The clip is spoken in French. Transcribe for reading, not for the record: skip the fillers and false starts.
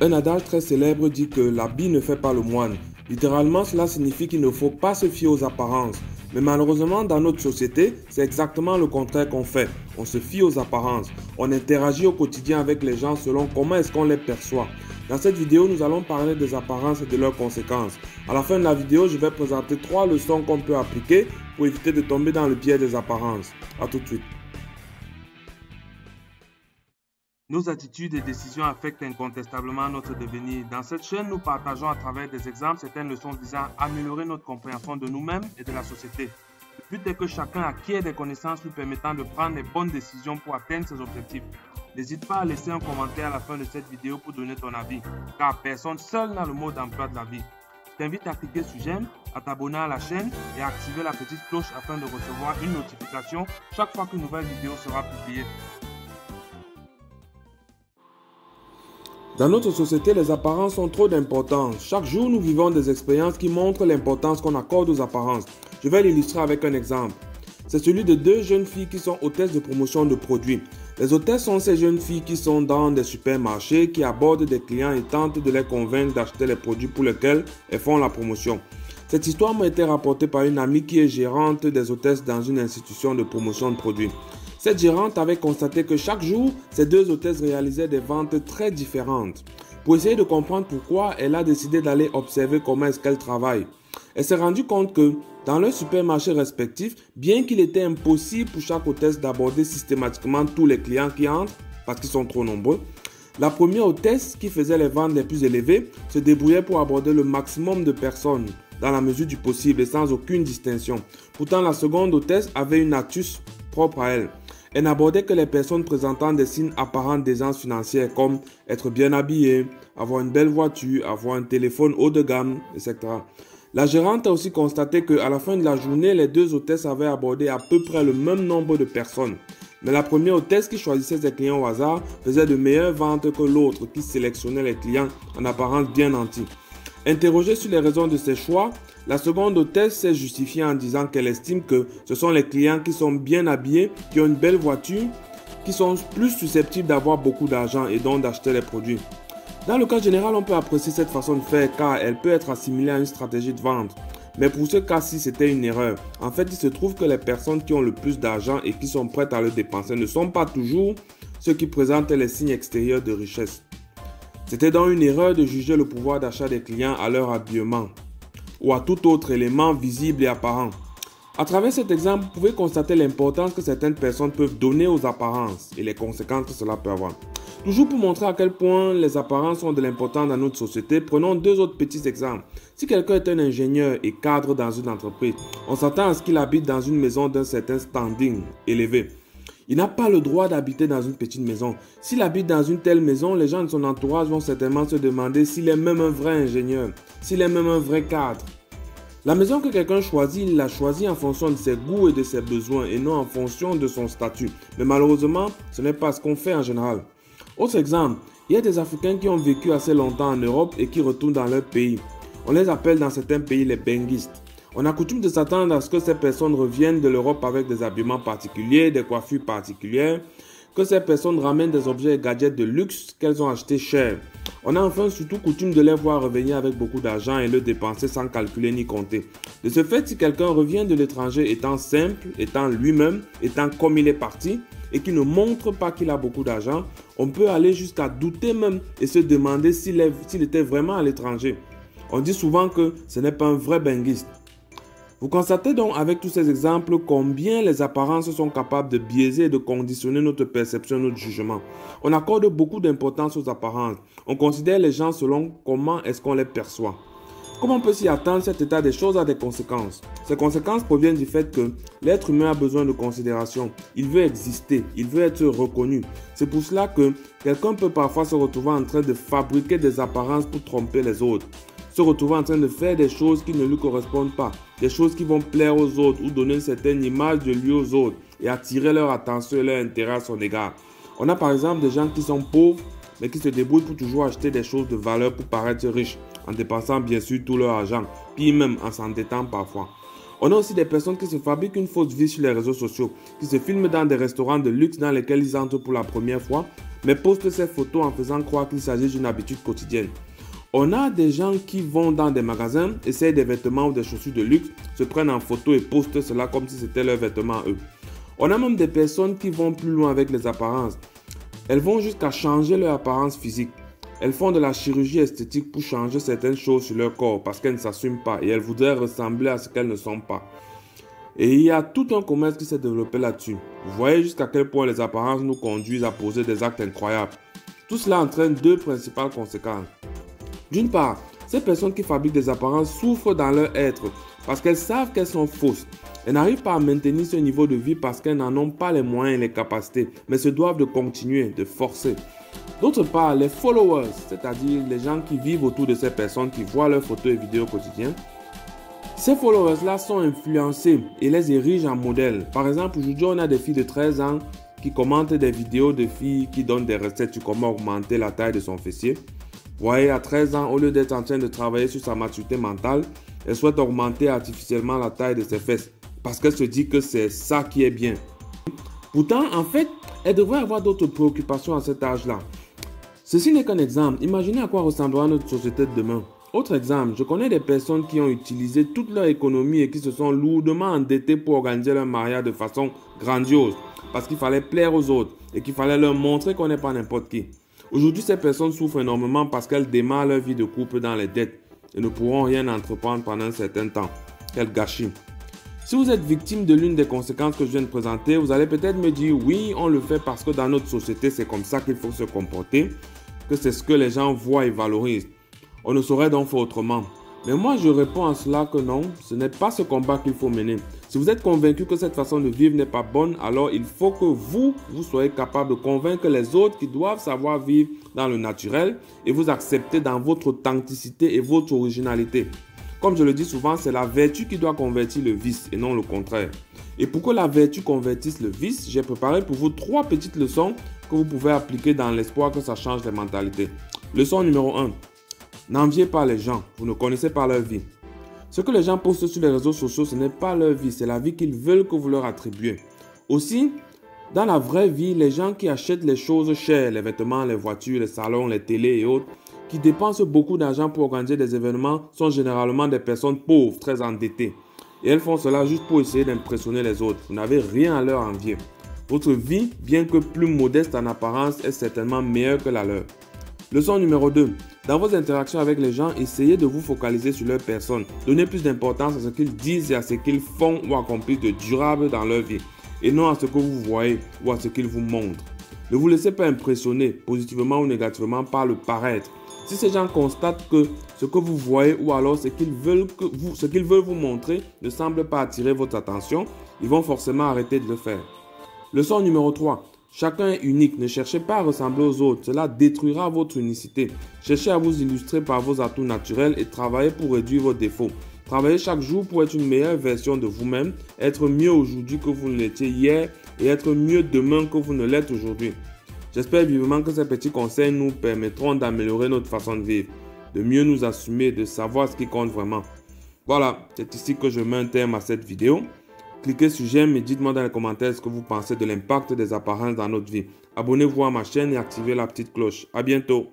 Un adage très célèbre dit que l'habit ne fait pas le moine. Littéralement, cela signifie qu'il ne faut pas se fier aux apparences. Mais malheureusement, dans notre société, c'est exactement le contraire qu'on fait. On se fie aux apparences. On interagit au quotidien avec les gens selon comment est-ce qu'on les perçoit. Dans cette vidéo, nous allons parler des apparences et de leurs conséquences. À la fin de la vidéo, je vais présenter 3 leçons qu'on peut appliquer pour éviter de tomber dans le piège des apparences. A tout de suite. Nos attitudes et décisions affectent incontestablement notre devenir. Dans cette chaîne, nous partageons à travers des exemples certaines leçons visant à améliorer notre compréhension de nous-mêmes et de la société. Le but est que chacun acquiert des connaissances lui permettant de prendre les bonnes décisions pour atteindre ses objectifs. N'hésite pas à laisser un commentaire à la fin de cette vidéo pour donner ton avis, car personne seul n'a le mot d'emploi de la vie. Je t'invite à cliquer sur j'aime, à t'abonner à la chaîne et à activer la petite cloche afin de recevoir une notification chaque fois qu'une nouvelle vidéo sera publiée. Dans notre société, les apparences ont trop d'importance. Chaque jour, nous vivons des expériences qui montrent l'importance qu'on accorde aux apparences. Je vais l'illustrer avec un exemple. C'est celui de 2 jeunes filles qui sont hôtesses de promotion de produits. Les hôtesses sont ces jeunes filles qui sont dans des supermarchés, qui abordent des clients et tentent de les convaincre d'acheter les produits pour lesquels elles font la promotion. Cette histoire m'a été rapportée par une amie qui est gérante des hôtesses dans une institution de promotion de produits. Cette gérante avait constaté que chaque jour, ces 2 hôtesses réalisaient des ventes très différentes. Pour essayer de comprendre pourquoi, elle a décidé d'aller observer comment est-ce qu'elles travaillent. Elle s'est rendue compte que dans leurs supermarchés respectifs, bien qu'il était impossible pour chaque hôtesse d'aborder systématiquement tous les clients qui entrent, parce qu'ils sont trop nombreux, la première hôtesse qui faisait les ventes les plus élevées se débrouillait pour aborder le maximum de personnes dans la mesure du possible et sans aucune distinction. Pourtant, la seconde hôtesse avait une astuce propre à elle. Elle n'abordait que les personnes présentant des signes apparents d'aisance financière comme être bien habillé, avoir une belle voiture, avoir un téléphone haut de gamme, etc. La gérante a aussi constaté qu'à la fin de la journée, les 2 hôtesses avaient abordé à peu près le même nombre de personnes. Mais la première hôtesse qui choisissait ses clients au hasard faisait de meilleures ventes que l'autre qui sélectionnait les clients en apparence bien nantis. Interrogée sur les raisons de ses choix, la seconde hôtesse s'est justifiée en disant qu'elle estime que ce sont les clients qui sont bien habillés, qui ont une belle voiture, qui sont plus susceptibles d'avoir beaucoup d'argent et donc d'acheter les produits. Dans le cas général, on peut apprécier cette façon de faire car elle peut être assimilée à une stratégie de vente. Mais pour ce cas-ci, c'était une erreur. En fait, il se trouve que les personnes qui ont le plus d'argent et qui sont prêtes à le dépenser ne sont pas toujours ceux qui présentent les signes extérieurs de richesse. C'était donc une erreur de juger le pouvoir d'achat des clients à leur habillement ou à tout autre élément visible et apparent. À travers cet exemple, vous pouvez constater l'importance que certaines personnes peuvent donner aux apparences et les conséquences que cela peut avoir. Toujours pour montrer à quel point les apparences ont de l'importance dans notre société, prenons 2 autres petits exemples. Si quelqu'un est un ingénieur et cadre dans une entreprise, on s'attend à ce qu'il habite dans une maison d'un certain standing élevé. Il n'a pas le droit d'habiter dans une petite maison. S'il habite dans une telle maison, les gens de son entourage vont certainement se demander s'il est même un vrai ingénieur, s'il est même un vrai cadre. La maison que quelqu'un choisit, il l'a choisie en fonction de ses goûts et de ses besoins et non en fonction de son statut. Mais malheureusement, ce n'est pas ce qu'on fait en général. Autre exemple, il y a des Africains qui ont vécu assez longtemps en Europe et qui retournent dans leur pays. On les appelle dans certains pays les benguistes. On a coutume de s'attendre à ce que ces personnes reviennent de l'Europe avec des habillements particuliers, des coiffures particulières, que ces personnes ramènent des objets et gadgets de luxe qu'elles ont achetés cher. On a enfin surtout coutume de les voir revenir avec beaucoup d'argent et le dépenser sans calculer ni compter. De ce fait, si quelqu'un revient de l'étranger étant simple, étant lui-même, étant comme il est parti, et qui ne montre pas qu'il a beaucoup d'argent, on peut aller jusqu'à douter même et se demander s'il était vraiment à l'étranger. On dit souvent que ce n'est pas un vrai benguiste. Vous constatez donc avec tous ces exemples combien les apparences sont capables de biaiser et de conditionner notre perception, notre jugement. On accorde beaucoup d'importance aux apparences. On considère les gens selon comment est-ce qu'on les perçoit. Comment on peut s'y attendre, cet état des choses a des conséquences. Ces conséquences proviennent du fait que l'être humain a besoin de considération. Il veut exister, il veut être reconnu. C'est pour cela que quelqu'un peut parfois se retrouver en train de fabriquer des apparences pour tromper les autres. Se retrouver en train de faire des choses qui ne lui correspondent pas, des choses qui vont plaire aux autres ou donner une certaine image de lui aux autres et attirer leur attention et leur intérêt à son égard. On a par exemple des gens qui sont pauvres mais qui se débrouillent pour toujours acheter des choses de valeur pour paraître riches, en dépensant bien sûr tout leur argent, puis même en s'endettant parfois. On a aussi des personnes qui se fabriquent une fausse vie sur les réseaux sociaux, qui se filment dans des restaurants de luxe dans lesquels ils entrent pour la première fois, mais postent ces photos en faisant croire qu'il s'agit d'une habitude quotidienne. On a des gens qui vont dans des magasins, essayent des vêtements ou des chaussures de luxe, se prennent en photo et postent cela comme si c'était leurs vêtements à eux. On a même des personnes qui vont plus loin avec les apparences. Elles vont jusqu'à changer leur apparence physique. Elles font de la chirurgie esthétique pour changer certaines choses sur leur corps parce qu'elles ne s'assument pas et elles voudraient ressembler à ce qu'elles ne sont pas. Et il y a tout un commerce qui s'est développé là-dessus. Vous voyez jusqu'à quel point les apparences nous conduisent à poser des actes incroyables. Tout cela entraîne deux principales conséquences. D'une part, ces personnes qui fabriquent des apparences souffrent dans leur être parce qu'elles savent qu'elles sont fausses. Elles n'arrivent pas à maintenir ce niveau de vie parce qu'elles n'en ont pas les moyens et les capacités, mais se doivent de continuer, de forcer. D'autre part, les followers, c'est-à-dire les gens qui vivent autour de ces personnes qui voient leurs photos et vidéos quotidiennes, ces followers-là sont influencés et les érigent en modèles. Par exemple, aujourd'hui, on a des filles de 13 ans qui commentent des vidéos de filles qui donnent des recettes sur comment augmenter la taille de son fessier. Vous voyez, à 13 ans, au lieu d'être en train de travailler sur sa maturité mentale, elle souhaite augmenter artificiellement la taille de ses fesses parce qu'elle se dit que c'est ça qui est bien. Pourtant, en fait, elle devrait avoir d'autres préoccupations à cet âge-là. Ceci n'est qu'un exemple. Imaginez à quoi ressemblera notre société de demain. Autre exemple, je connais des personnes qui ont utilisé toute leur économie et qui se sont lourdement endettées pour organiser leur mariage de façon grandiose parce qu'il fallait plaire aux autres et qu'il fallait leur montrer qu'on n'est pas n'importe qui. Aujourd'hui, ces personnes souffrent énormément parce qu'elles démarrent leur vie de couple dans les dettes et ne pourront rien entreprendre pendant un certain temps. Quel gâchis! Si vous êtes victime de l'une des conséquences que je viens de présenter, vous allez peut-être me dire oui, on le fait parce que dans notre société, c'est comme ça qu'il faut se comporter, que c'est ce que les gens voient et valorisent. On ne saurait donc faire autrement. Mais moi, je réponds à cela que non, ce n'est pas ce combat qu'il faut mener. Si vous êtes convaincu que cette façon de vivre n'est pas bonne, alors il faut que vous soyez capable de convaincre les autres qui doivent savoir vivre dans le naturel et vous accepter dans votre authenticité et votre originalité. Comme je le dis souvent, c'est la vertu qui doit convertir le vice et non le contraire. Et pour que la vertu convertisse le vice, j'ai préparé pour vous 3 petites leçons que vous pouvez appliquer dans l'espoir que ça change les mentalités. Leçon numéro 1. N'enviez pas les gens, vous ne connaissez pas leur vie. Ce que les gens postent sur les réseaux sociaux, ce n'est pas leur vie, c'est la vie qu'ils veulent que vous leur attribuez. Aussi, dans la vraie vie, les gens qui achètent les choses chères, les vêtements, les voitures, les salons, les télés et autres, qui dépensent beaucoup d'argent pour organiser des événements, sont généralement des personnes pauvres, très endettées. Et elles font cela juste pour essayer d'impressionner les autres. Vous n'avez rien à leur envier. Votre vie, bien que plus modeste en apparence, est certainement meilleure que la leur. Leçon numéro 2. Dans vos interactions avec les gens, essayez de vous focaliser sur leur personne. Donnez plus d'importance à ce qu'ils disent et à ce qu'ils font ou accomplissent de durable dans leur vie, et non à ce que vous voyez ou à ce qu'ils vous montrent. Ne vous laissez pas impressionner, positivement ou négativement, par le paraître. Si ces gens constatent que ce que vous voyez ou alors ce qu'ils veulent vous montrer ne semble pas attirer votre attention, ils vont forcément arrêter de le faire. Leçon numéro 3. Chacun est unique. Ne cherchez pas à ressembler aux autres. Cela détruira votre unicité. Cherchez à vous illustrer par vos atouts naturels et travaillez pour réduire vos défauts. Travaillez chaque jour pour être une meilleure version de vous-même, être mieux aujourd'hui que vous ne l'étiez hier et être mieux demain que vous ne l'êtes aujourd'hui. J'espère vivement que ces petits conseils nous permettront d'améliorer notre façon de vivre, de mieux nous assumer, de savoir ce qui compte vraiment. Voilà, c'est ici que je mets un terme à cette vidéo. Cliquez sur j'aime et dites-moi dans les commentaires ce que vous pensez de l'impact des apparences dans notre vie. Abonnez-vous à ma chaîne et activez la petite cloche. À bientôt.